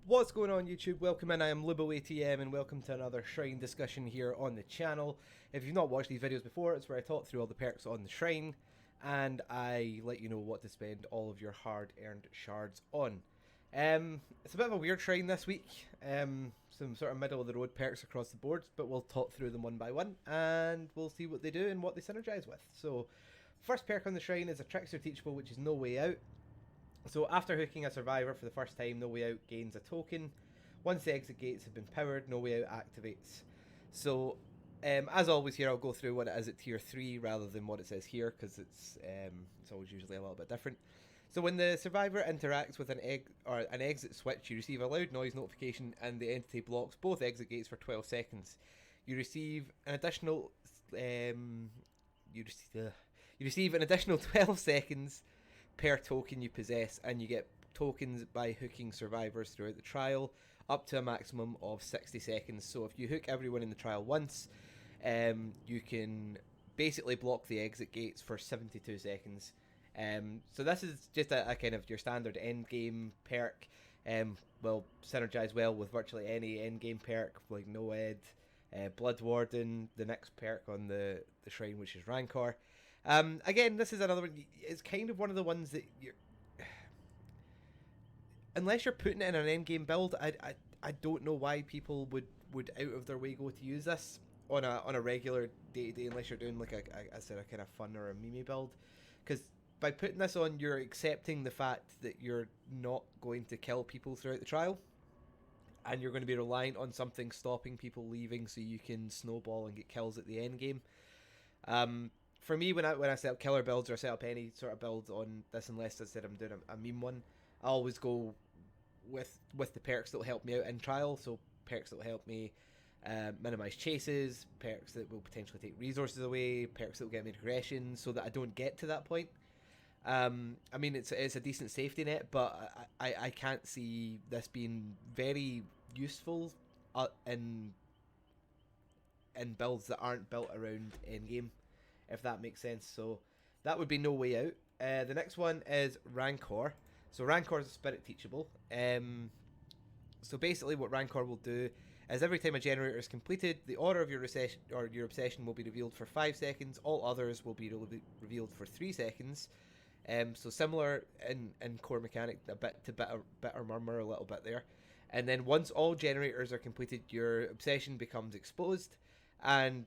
What's going on YouTube? Welcome in, I am LuboATM and welcome to another Shrine discussion here on the channel. If you've not watched these videos before, it's where I talk through all the perks on the Shrine and I let you know what to spend all of your hard-earned shards on. It's a bit of a weird Shrine this week, some sort of middle-of-the-road perks across the board, but we'll talk through them one by one and we'll see what they do and what they synergize with. So, first perk on the Shrine is a Trickster Teachable, which is No Way Out. So after hooking a survivor for the first time, No Way Out gains a token. Once the exit gates have been powered, No Way Out activates. So as always here, I'll go through what it is at tier 3 rather than what it says here, because it's always usually a little bit different. So when the survivor interacts with an exit switch, you receive a loud noise notification and the entity blocks both exit gates for 12 seconds. You receive an additional 12 seconds per token you possess, and you get tokens by hooking survivors throughout the trial up to a maximum of 60 seconds. So if you hook everyone in the trial once, you can basically block the exit gates for 72 seconds. So this is just a kind of your standard end game perk. Will synergize well with virtually any end game perk like Noed, Blood Warden, the next perk on the shrine, which is Rancor. Again, this is another one. It's kind of one of the ones that you're, unless you're putting it in an end game build, I don't know why people would out of their way go to use this on a regular day to day, unless you're doing like a kind of fun or a meme build, because by putting this on, you're accepting the fact that you're not going to kill people throughout the trial, and you're going to be reliant on something stopping people leaving so you can snowball and get kills at the end game. For me, when I set up killer builds or set up any sort of build on this, unless I said I'm doing a meme one, I always go with the perks that will help me out in trial. So perks that will help me minimize chases, perks that will potentially take resources away, perks that will get me aggression, so that I don't get to that point. I mean, it's a decent safety net, but I can't see this being very useful in builds that aren't built around endgame, if that makes sense. So that would be No Way Out. The next one is Rancor. So Rancor is a spirit teachable. So basically what Rancor will do is every time a generator is completed, the order of your obsession will be revealed for 5 seconds. All others will be revealed for 3 seconds. So similar in core mechanic, a bit to bitter murmur a little bit there. And then once all generators are completed, your obsession becomes exposed, and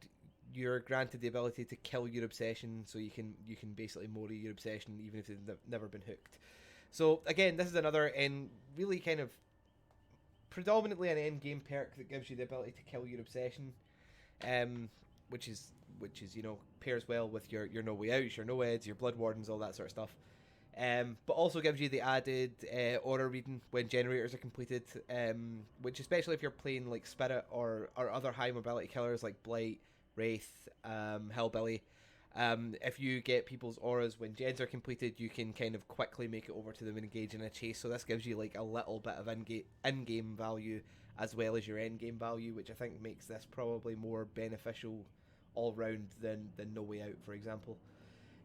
you're granted the ability to kill your obsession, so you can basically mori your obsession even if it's never been hooked. So again, this is another really kind of predominantly an end game perk that gives you the ability to kill your obsession, which is pairs well with your No Way Outs, your Noeds, your Blood Wardens, all that sort of stuff. But also gives you the added aura reading when generators are completed, which especially if you're playing like Spirit or other high mobility killers like Blight, Wraith, Hellbilly. If you get people's auras when gens are completed, you can kind of quickly make it over to them and engage in a chase. So this gives you like a little bit of in-game value as well as your end-game value, which I think makes this probably more beneficial all round than No Way Out, for example.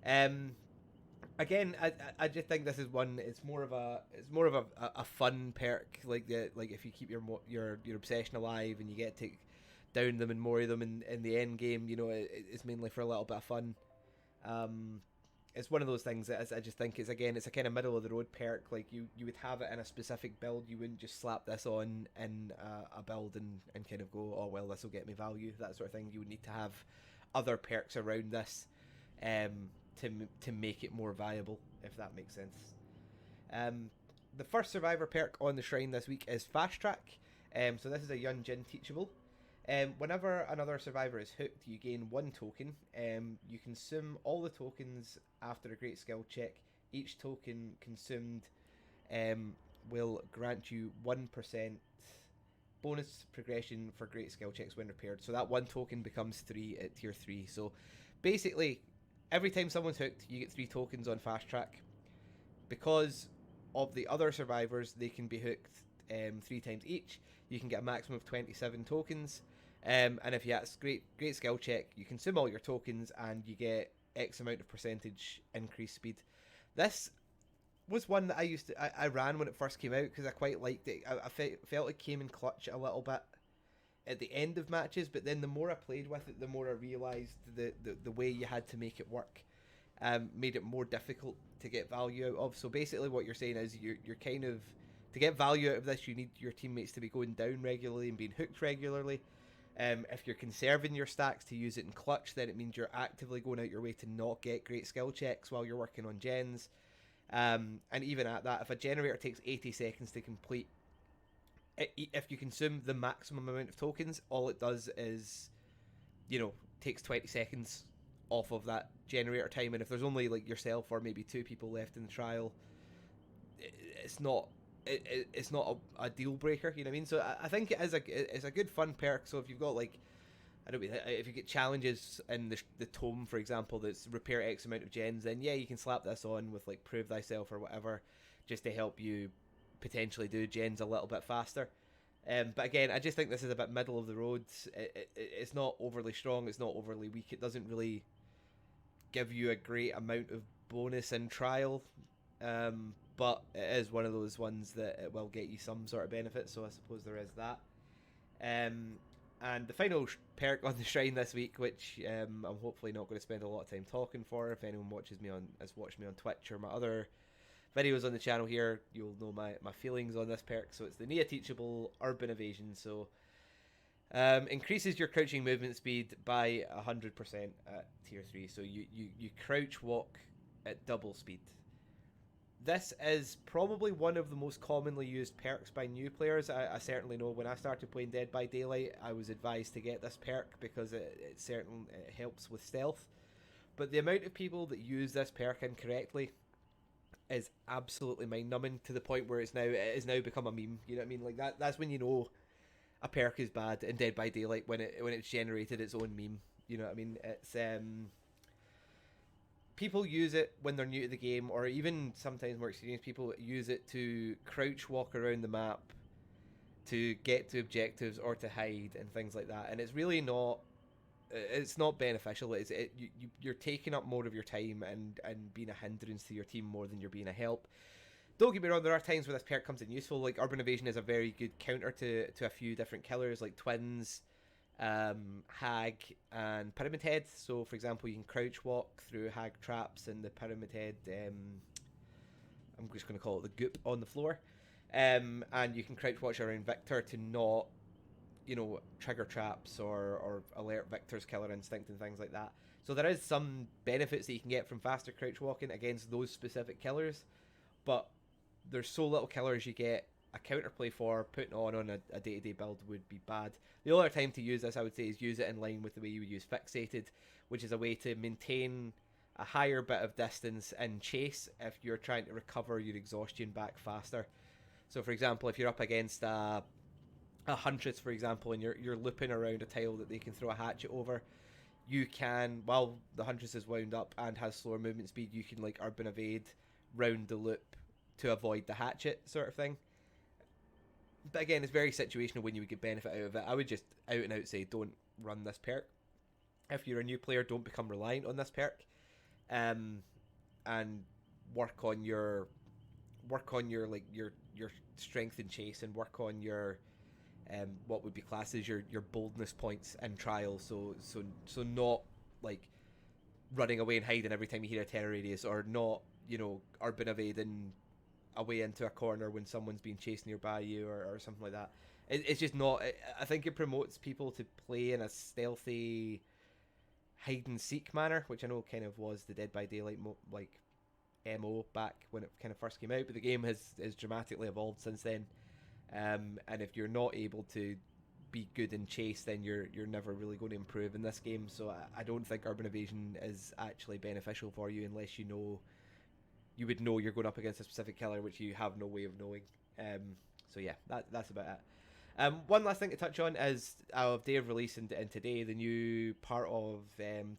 Again, I just think this is one. It's more of a fun perk, like if you keep your obsession alive and you get to down them and mori them in the end game, it's mainly for a little bit of fun. It's one of those things that I just think it's a kind of middle of the road perk. Like you would have it in a specific build. You wouldn't just slap this on in a build and kind of go, oh well, this will get me value, that sort of thing. You would need to have other perks around this to make it more viable, if that makes sense. The first survivor perk on the shrine this week is Fast Track. So this is a Yun Jin teachable. Whenever another survivor is hooked, you gain 1 token. You consume all the tokens after a great skill check. Each token consumed will grant you 1% bonus progression for great skill checks when repaired. So that 1 token becomes 3 at tier 3. So basically, every time someone's hooked, you get 3 tokens on Fast Track. Because of the other survivors, they can be hooked 3 times each. You can get a maximum of 27 tokens. And if you have great skill check, you consume all your tokens and you get X amount of percentage increased speed. This was one that I ran when it first came out because I quite liked it. Felt it came in clutch a little bit at the end of matches, but then the more I played with it, the more I realised the way you had to make it work made it more difficult to get value out of. So basically what you're saying is you're kind of, to get value out of this, you need your teammates to be going down regularly and being hooked regularly. If you're conserving your stacks to use it in clutch, then it means you're actively going out your way to not get great skill checks while you're working on gens. And even at that, if a generator takes 80 seconds to complete, if you consume the maximum amount of tokens, all it does is, takes 20 seconds off of that generator time. And if there's only like yourself or maybe 2 people left in the trial, it's not a deal breaker. You know what I mean? So I think it's a good fun perk. So if you've got like, I don't know, if you get challenges in the tome, for example, that's repair X amount of gens, then yeah, you can slap this on with like prove thyself or whatever, just to help you potentially do gens a little bit faster. But again, I just think this is a bit middle of the road. It's not overly strong, it's not overly weak, it doesn't really give you a great amount of bonus in trial, but it is one of those ones that it will get you some sort of benefit, so I suppose there is that. And the final perk on the shrine this week, which I'm hopefully not going to spend a lot of time talking for. If anyone has watched me on Twitch or my other videos on the channel here, you'll know my feelings on this perk. So it's the Nia teachable Urban Evasion. So increases your crouching movement speed by 100% at tier 3. So you crouch walk at double speed. This is probably one of the most commonly used perks by new players. I certainly know when I started playing Dead by Daylight, I was advised to get this perk because it helps with stealth. But the amount of people that use this perk incorrectly is absolutely mind-numbing, to the point where it has now become a meme. You know what I mean? Like that's when you know a perk is bad in Dead by Daylight, when it's generated its own meme. You know what I mean? It's people use it when they're new to the game, or even sometimes more experienced people use it to crouch walk around the map to get to objectives or to hide and things like that. And it's really not, it's not beneficial. You're taking up more of your time and being a hindrance to your team more than you're being a help. Don't get me wrong, there are times where this perk comes in useful. Like Urban Evasion is a very good counter to a few different killers like Twins, Hag and Pyramid Head. So for example, you can crouch walk through Hag traps and the Pyramid Head, I'm just going to call it the goop on the floor, and you can crouch watch around Victor to not, trigger traps or alert Victor's killer instinct and things like that. So there is some benefits that you can get from faster crouch walking against those specific killers, but there's so little killers you get a counterplay for. Putting on a day-to-day build would be bad. The other time to use this, I would say, is use it in line with the way you would use Fixated, which is a way to maintain a higher bit of distance in chase if you're trying to recover your exhaustion back faster. So for example, if you're up against a Huntress, for example, and you're looping around a tile that they can throw a hatchet over, you can, while the Huntress is wound up and has slower movement speed, you can like Urban Evade round the loop to avoid the hatchet sort of thing. But again, it's very situational when you would get benefit out of it. I would just out and out say don't run this perk. If you're a new player, don't become reliant on this perk, and work on your strength and chase, and work on your what would be classed as your boldness points in trials. So not like running away and hiding every time you hear a terror radius, or not Urban Evading away into a corner when someone's being chased nearby you, or something like that. It's just not. I think it promotes people to play in a stealthy hide and seek manner, which I know kind of was the Dead by Daylight MO back when it kind of first came out, but the game has dramatically evolved since then. And if you're not able to be good in chase, then you're never really going to improve in this game. So I don't think Urban Evasion is actually beneficial for you unless you would know you're going up against a specific killer, which you have no way of knowing. So yeah, that's about it. One last thing to touch on is day of release and today, the new part of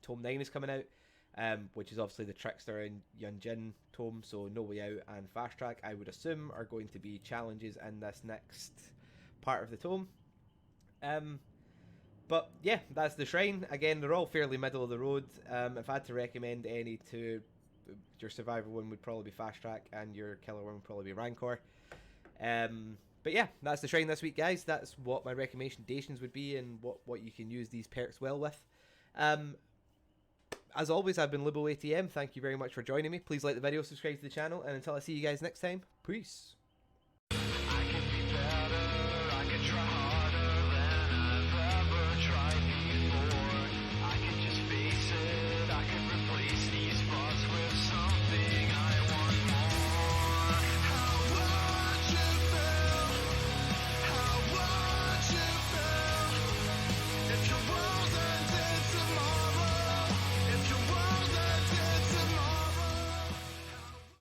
Tome 9 is coming out, which is obviously the Trickster and Yunjin tome. So No Way Out and Fast Track, I would assume, are going to be challenges in this next part of the tome. But yeah, that's the shrine. Again, they're all fairly middle of the road. If I had to recommend any to your survivor one would probably be fast track, and your killer one would probably be Rancor. But yeah, that's the shrine this week, guys. That's what my recommendations would be, and what you can use these perks well with. As always, I've been LiboATM. Thank you very much for joining me. Please like the video, subscribe to the channel, and until I see you guys next time, peace.